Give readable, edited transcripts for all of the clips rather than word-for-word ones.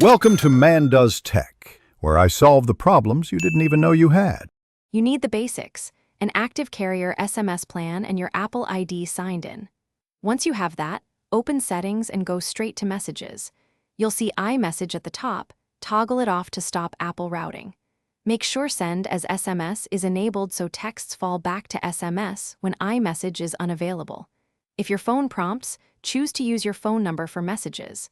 Welcome to Man Does Tech, where I solve the problems you didn't even know you had. You need the basics, an active carrier SMS plan and your Apple ID signed in. Once you have that, open Settings and go straight to Messages. You'll see iMessage at the top. Toggle it off to stop Apple routing. Make sure Send as SMS is enabled so texts fall back to SMS when iMessage is unavailable. If your phone prompts, choose to use your phone number for messages.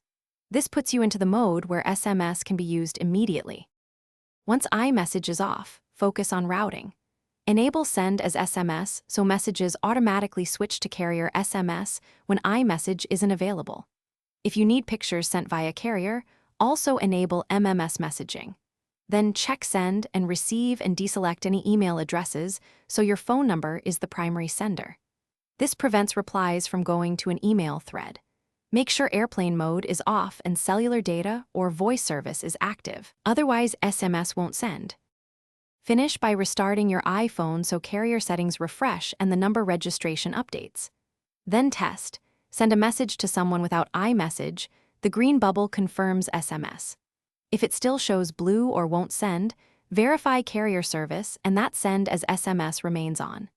This puts you into the mode where SMS can be used immediately. Once iMessage is off, focus on routing. Enable Send as SMS so messages automatically switch to carrier SMS when iMessage isn't available. If you need pictures sent via carrier, also enable MMS messaging. Then check Send and receive and deselect any email addresses so your phone number is the primary sender. This prevents replies from going to an email thread. Make sure airplane mode is off and cellular data or voice service is active, otherwise SMS won't send. Finish by restarting your iPhone so carrier settings refresh and the number registration updates. Then test. Send a message to someone without iMessage. The green bubble confirms SMS. If it still shows blue or won't send, verify carrier service and that Send as SMS remains on.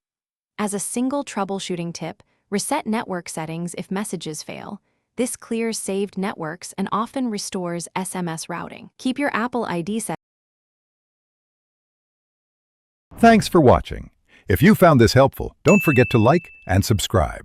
As a single troubleshooting tip, reset network settings if messages fail. This clears saved networks and often restores SMS routing. Keep your Apple ID set. Thanks for watching. If you found this helpful, don't forget to like and subscribe.